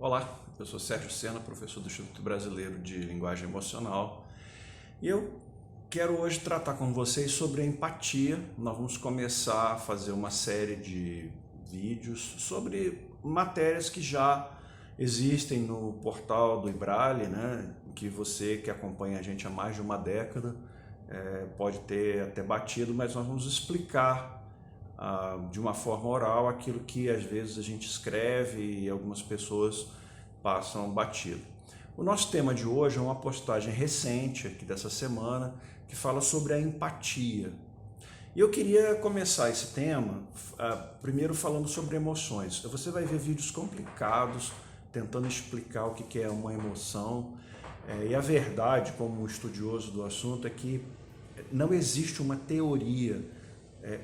Olá, eu sou Sérgio Sena, professor do Instituto Brasileiro de Linguagem Emocional, e eu quero hoje tratar com vocês sobre a empatia. Nós vamos começar a fazer uma série de vídeos sobre matérias que já existem no portal do Ibrale, né? Que você que acompanha a gente há mais de uma década pode ter até batido, mas nós vamos explicar de uma forma oral aquilo que às vezes a gente escreve e algumas pessoas passam batido. O nosso tema de hoje é uma postagem recente aqui dessa semana que fala sobre a empatia. E eu queria começar esse tema primeiro falando sobre emoções. Você vai ver vídeos complicados tentando explicar o que é uma emoção. E a verdade, como estudioso do assunto, é que não existe uma teoria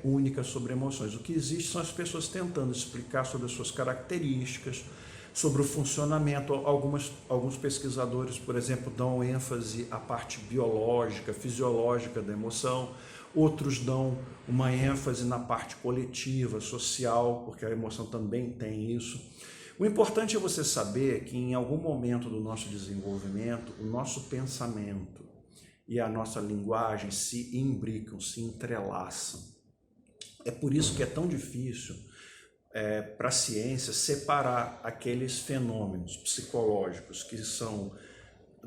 única sobre emoções. O que existe são as pessoas tentando explicar sobre as suas características, sobre o funcionamento. Alguns pesquisadores, por exemplo, dão ênfase à parte biológica, fisiológica da emoção. Outros dão uma ênfase na parte coletiva, social, porque a emoção também tem isso. O importante é você saber que em algum momento do nosso desenvolvimento, o nosso pensamento e a nossa linguagem se imbricam, se entrelaçam. É por isso que é tão difícil para a ciência separar aqueles fenômenos psicológicos que são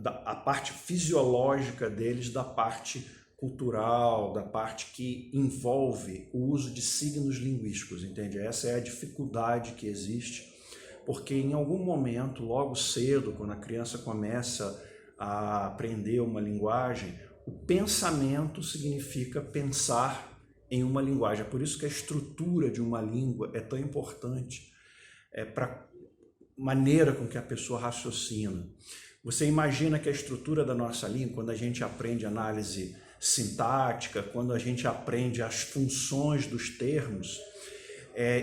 a parte fisiológica deles da parte cultural, da parte que envolve o uso de signos linguísticos, entende? Essa é a dificuldade que existe, porque em algum momento, logo cedo, quando a criança começa a aprender uma linguagem, o pensamento significa pensar em uma linguagem. É por isso que a estrutura de uma língua é tão importante para a maneira com que a pessoa raciocina. Você imagina que a estrutura da nossa língua, quando a gente aprende análise sintática, quando a gente aprende as funções dos termos,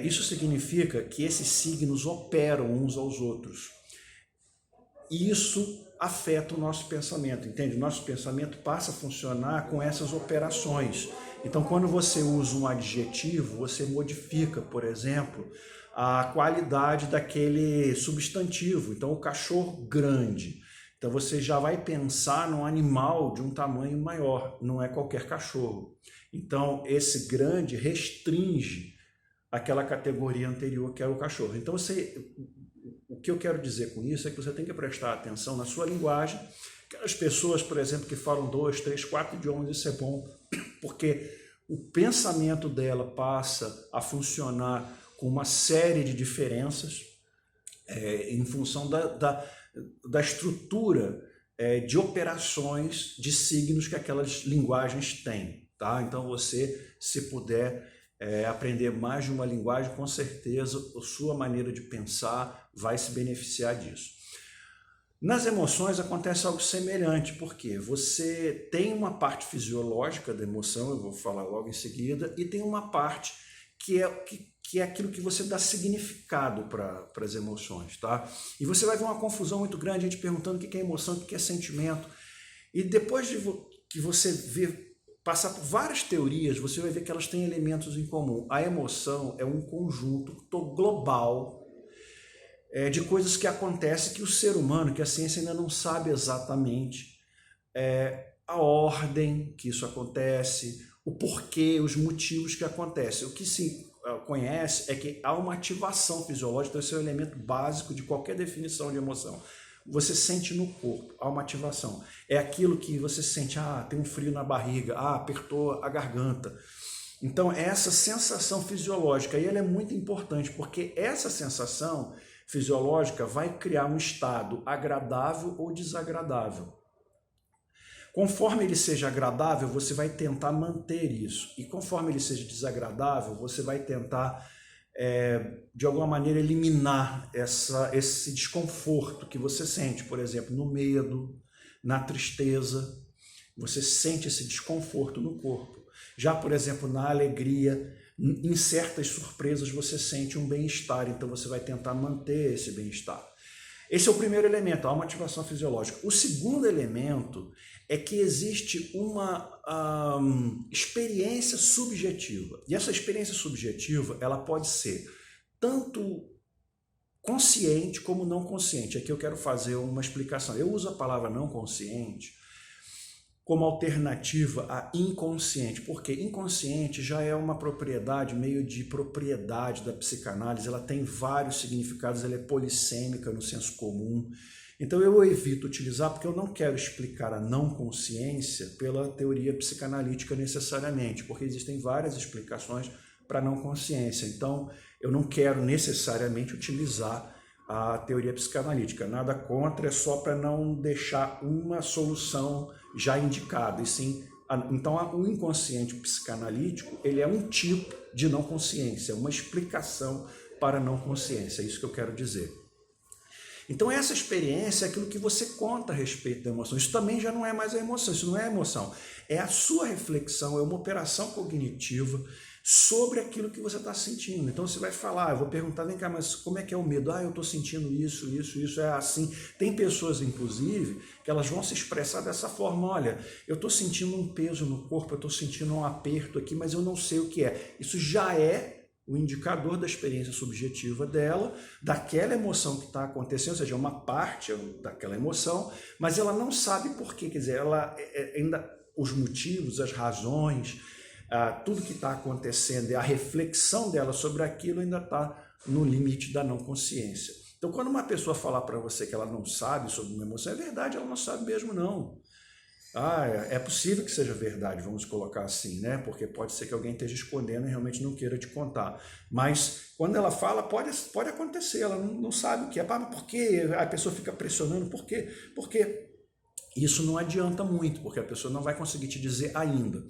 isso significa que esses signos operam uns aos outros. E isso afeta o nosso pensamento, entende? O nosso pensamento passa a funcionar com essas operações. Então, quando você usa um adjetivo, você modifica, por exemplo, a qualidade daquele substantivo. Então, o cachorro grande. Então, você já vai pensar num animal de um tamanho maior, não é qualquer cachorro. Então, esse grande restringe aquela categoria anterior que era o cachorro. Então, o que eu quero dizer com isso é que você tem que prestar atenção na sua linguagem. Aquelas pessoas, por exemplo, que falam 2, 3, 4 idiomas, isso é bom, porque o pensamento dela passa a funcionar com uma série de diferenças em função da estrutura de operações de signos que aquelas linguagens têm. Tá? Então, você, se puder aprender mais de uma linguagem, com certeza a sua maneira de pensar vai se beneficiar disso. Nas emoções acontece algo semelhante, porque você tem uma parte fisiológica da emoção, eu vou falar logo em seguida, e tem uma parte que é aquilo que você dá significado para as emoções, tá? E você vai ver uma confusão muito grande, a gente perguntando o que é emoção, o que é sentimento, e depois que você passar por várias teorias, você vai ver que elas têm elementos em comum. A emoção é um conjunto global de coisas que acontecem que o ser humano, que a ciência ainda não sabe exatamente a ordem que isso acontece, o porquê, os motivos que acontecem. O que se conhece é que há uma ativação fisiológica, então esse é o elemento básico de qualquer definição de emoção. Você sente no corpo, há uma ativação. É aquilo que você sente, tem um frio na barriga, apertou a garganta. Então, essa sensação fisiológica, e ela é muito importante, porque essa sensação fisiológica vai criar um estado agradável ou desagradável. Conforme ele seja agradável, você vai tentar manter isso. E conforme ele seja desagradável, você vai tentar, de alguma maneira, eliminar esse desconforto que você sente. Por exemplo, no medo, na tristeza, você sente esse desconforto no corpo. Já, por exemplo, na alegria, em certas surpresas você sente um bem-estar, então você vai tentar manter esse bem-estar. Esse é o primeiro elemento, há uma ativação fisiológica. O segundo elemento é que existe uma experiência subjetiva. E essa experiência subjetiva, ela pode ser tanto consciente como não consciente. Aqui eu quero fazer uma explicação. Eu uso a palavra não consciente como alternativa a inconsciente, porque inconsciente já é uma propriedade, meio de propriedade da psicanálise, ela tem vários significados, ela é polissêmica no senso comum. Então eu evito utilizar porque eu não quero explicar a não consciência pela teoria psicanalítica necessariamente, porque existem várias explicações para a não consciência. Então eu não quero necessariamente utilizar a teoria psicanalítica. Nada contra, é só para não deixar uma solução já indicada. E sim, então o inconsciente psicanalítico ele é um tipo de não consciência, uma explicação para a não consciência, é isso que eu quero dizer. Então essa experiência é aquilo que você conta a respeito da emoção. Isso também já não é mais a emoção, isso não é a emoção. É a sua reflexão, é uma operação cognitiva sobre aquilo que você está sentindo. Então você vai falar, eu vou perguntar, vem cá, mas como é que é o medo? Eu estou sentindo isso, é assim. Tem pessoas, inclusive, que elas vão se expressar dessa forma, olha, eu estou sentindo um peso no corpo, eu estou sentindo um aperto aqui, mas eu não sei o que é. Isso já é o indicador da experiência subjetiva dela, daquela emoção que está acontecendo, ou seja, uma parte daquela emoção, mas ela não sabe por quê, quer dizer, ela ainda os motivos, as razões, tudo que está acontecendo e a reflexão dela sobre aquilo ainda está no limite da não consciência. Então, quando uma pessoa falar para você que ela não sabe sobre uma emoção, é verdade, ela não sabe mesmo não. É possível que seja verdade, vamos colocar assim, né? Porque pode ser que alguém esteja escondendo e realmente não queira te contar. Mas quando ela fala, pode acontecer, ela não sabe o que é. Mas por que a pessoa fica pressionando? Por quê? Porque isso não adianta muito, porque a pessoa não vai conseguir te dizer ainda.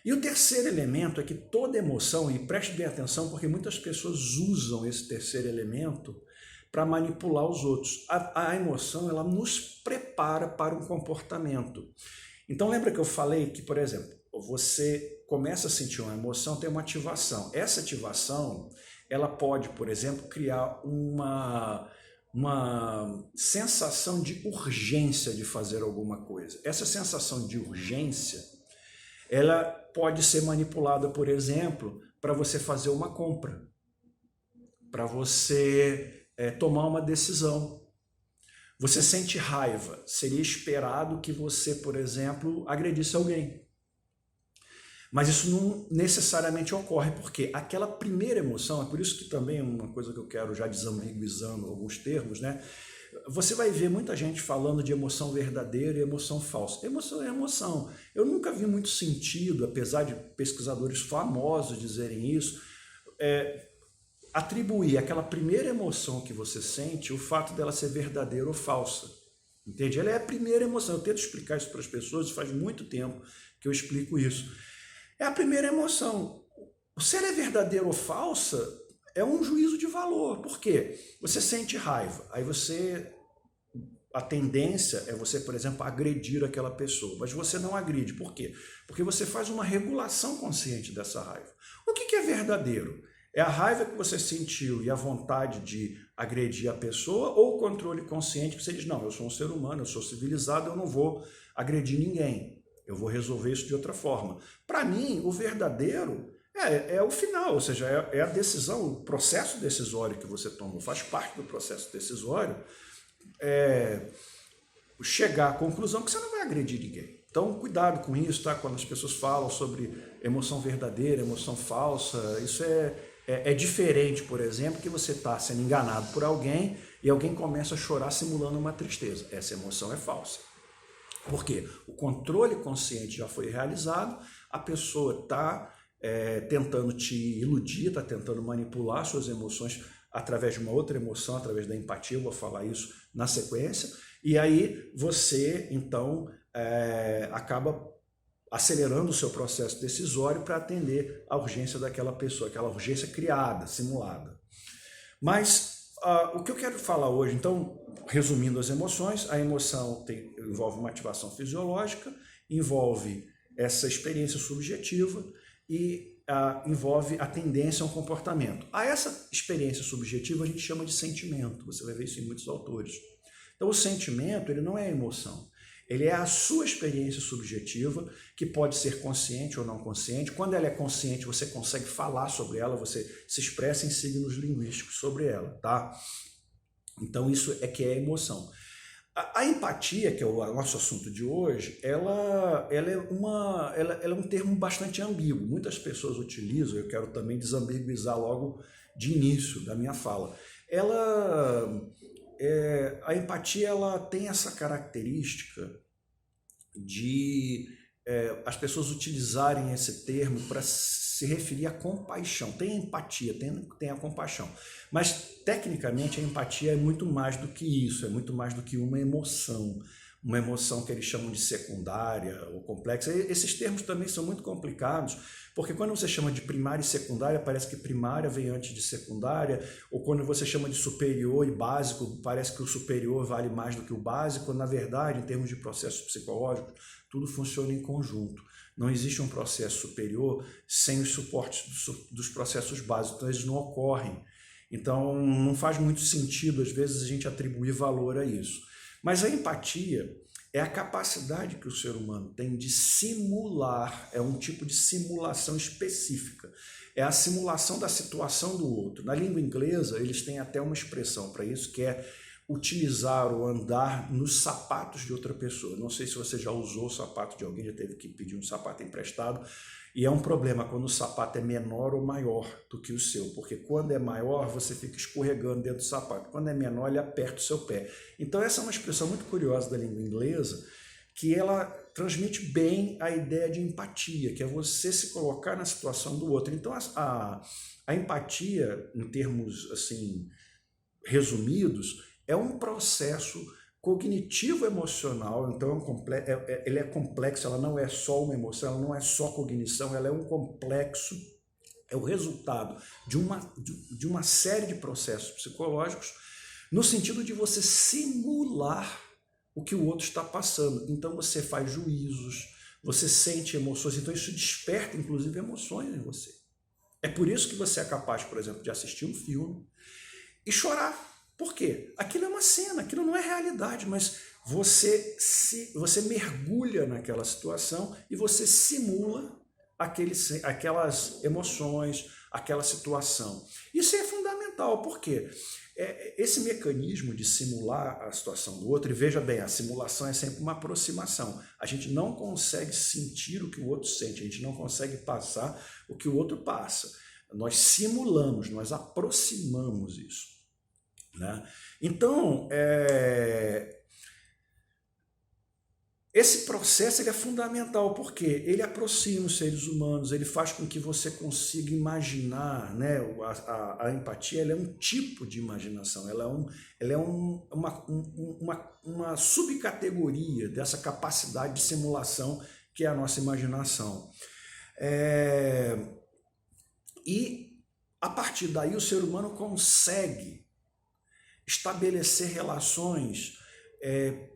E o terceiro elemento é que toda emoção, e preste bem atenção, porque muitas pessoas usam esse terceiro elemento para manipular os outros. A emoção, ela nos prepara para um comportamento. Então lembra que eu falei que, por exemplo, você começa a sentir uma emoção, tem uma ativação. Essa ativação, ela pode, por exemplo, criar uma sensação de urgência de fazer alguma coisa. Essa sensação de urgência, ela pode ser manipulada, por exemplo, para você fazer uma compra, para você tomar uma decisão. Você sente raiva, seria esperado que você, por exemplo, agredisse alguém. Mas isso não necessariamente ocorre, porque aquela primeira emoção, é por isso que também é uma coisa que eu quero já desambiguizando alguns termos, né? Você vai ver muita gente falando de emoção verdadeira e emoção falsa. Emoção é emoção. Eu nunca vi muito sentido, apesar de pesquisadores famosos dizerem isso, atribuir aquela primeira emoção que você sente, o fato dela ser verdadeira ou falsa. Entende? Ela é a primeira emoção. Eu tento explicar isso para as pessoas, faz muito tempo que eu explico isso. É a primeira emoção. Se ela é verdadeira ou falsa, é um juízo de valor. Por quê? Você sente raiva, aí a tendência é você, por exemplo, agredir aquela pessoa, mas você não agride. Por quê? Porque você faz uma regulação consciente dessa raiva. O que é verdadeiro? É a raiva que você sentiu e a vontade de agredir a pessoa, ou o controle consciente que você diz, não, eu sou um ser humano, eu sou civilizado, eu não vou agredir ninguém, eu vou resolver isso de outra forma. Para mim, o verdadeiro é o final, ou seja, é a decisão, o processo decisório que você toma, faz parte do processo decisório, chegar à conclusão que você não vai agredir ninguém. Então, cuidado com isso, tá? Quando as pessoas falam sobre emoção verdadeira, emoção falsa, isso é diferente, por exemplo, que você está sendo enganado por alguém e alguém começa a chorar simulando uma tristeza. Essa emoção é falsa. Por quê? O controle consciente já foi realizado, a pessoa está tentando te iludir, está tentando manipular suas emoções através de uma outra emoção, através da empatia, eu vou falar isso na sequência, e aí você, então, acaba acelerando o seu processo decisório para atender a urgência daquela pessoa, aquela urgência criada, simulada. Mas o que eu quero falar hoje, então, resumindo as emoções, a emoção envolve uma ativação fisiológica, envolve essa experiência subjetiva e envolve a tendência a um comportamento. A essa experiência subjetiva a gente chama de sentimento, você vai ver isso em muitos autores. Então o sentimento, ele não é a emoção. Ele é a sua experiência subjetiva, que pode ser consciente ou não consciente. Quando ela é consciente, você consegue falar sobre ela, você se expressa em signos linguísticos sobre ela, tá? Então isso é que é emoção. A empatia, que é o nosso assunto de hoje, ela é um termo bastante ambíguo. Muitas pessoas utilizam, eu quero também desambiguizar logo de início da minha fala. A empatia ela tem essa característica de as pessoas utilizarem esse termo para se referir à compaixão. Tem a empatia, tem a compaixão. Mas, tecnicamente, a empatia é muito mais do que isso, é muito mais do que uma emoção que eles chamam de secundária ou complexa. Esses termos também são muito complicados, porque quando você chama de primária e secundária, parece que primária vem antes de secundária, ou quando você chama de superior e básico, parece que o superior vale mais do que o básico. Na verdade, em termos de processos psicológicos, tudo funciona em conjunto. Não existe um processo superior sem os suportes dos processos básicos, então eles não ocorrem. Então, não faz muito sentido, às vezes, a gente atribuir valor a isso. Mas a empatia é a capacidade que o ser humano tem de simular, é um tipo de simulação específica. É a simulação da situação do outro. Na língua inglesa, eles têm até uma expressão para isso, que é utilizar ou andar nos sapatos de outra pessoa. Não sei se você já usou o sapato de alguém, já teve que pedir um sapato emprestado, e é um problema quando o sapato é menor ou maior do que o seu, porque quando é maior você fica escorregando dentro do sapato, quando é menor ele aperta o seu pé. Então essa é uma expressão muito curiosa da língua inglesa, que ela transmite bem a ideia de empatia, que é você se colocar na situação do outro. Então a empatia, em termos assim resumidos, é um processo cognitivo-emocional, então ele é complexo, ela não é só uma emoção, ela não é só cognição, ela é um complexo, é o resultado de uma série de processos psicológicos, no sentido de você simular o que o outro está passando. Então você faz juízos, você sente emoções, então isso desperta inclusive emoções em você. É por isso que você é capaz, por exemplo, de assistir um filme e chorar. Por quê? Aquilo é uma cena, aquilo não é realidade, mas você mergulha naquela situação e você simula aquelas emoções, aquela situação. Isso é fundamental, porque esse mecanismo de simular a situação do outro, e veja bem, a simulação é sempre uma aproximação. A gente não consegue sentir o que o outro sente, a gente não consegue passar o que o outro passa. Nós simulamos, nós aproximamos isso. Né? Então, esse processo ele é fundamental porque ele aproxima os seres humanos, ele faz com que você consiga imaginar, né? A empatia ela é um tipo de imaginação, ela é uma subcategoria dessa capacidade de simulação que é a nossa imaginação. E a partir daí o ser humano consegue estabelecer relações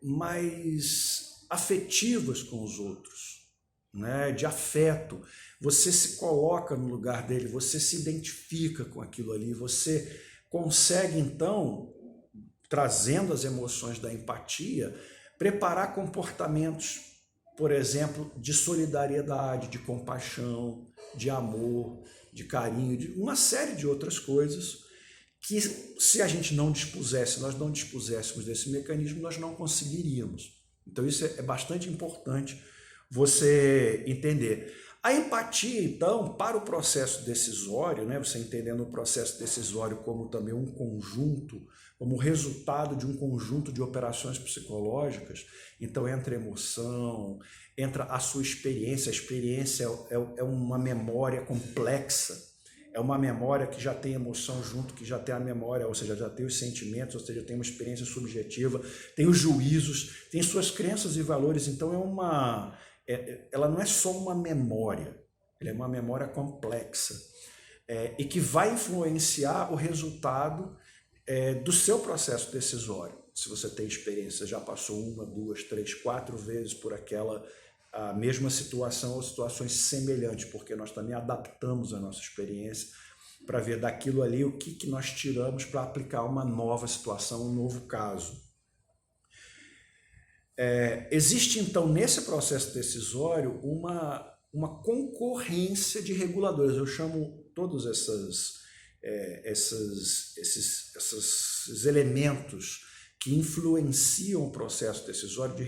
mais afetivas com os outros, né? De afeto. Você se coloca no lugar dele, você se identifica com aquilo ali, você consegue, então, trazendo as emoções da empatia, preparar comportamentos, por exemplo, de solidariedade, de compaixão, de amor, de carinho, de uma série de outras coisas que se a gente não dispusesse, nós não dispuséssemos desse mecanismo, nós não conseguiríamos. Então isso é bastante importante você entender. A empatia, então, para o processo decisório, né, você entendendo o processo decisório como também um conjunto, como resultado de um conjunto de operações psicológicas, então entra a emoção, entra a sua experiência, a experiência é uma memória complexa, é uma memória que já tem emoção junto, que já tem a memória, ou seja, já tem os sentimentos, ou seja, tem uma experiência subjetiva, tem os juízos, tem suas crenças e valores. Então ela não é só uma memória, ela é uma memória complexa e que vai influenciar o resultado do seu processo decisório. Se você tem experiência, já passou 1, 2, 3, 4 vezes por aquela a mesma situação ou situações semelhantes, porque nós também adaptamos a nossa experiência para ver daquilo ali o que nós tiramos para aplicar uma nova situação, um novo caso. Existe, então, nesse processo decisório, uma concorrência de reguladores. Eu chamo todas esses elementos que influenciam o processo decisório de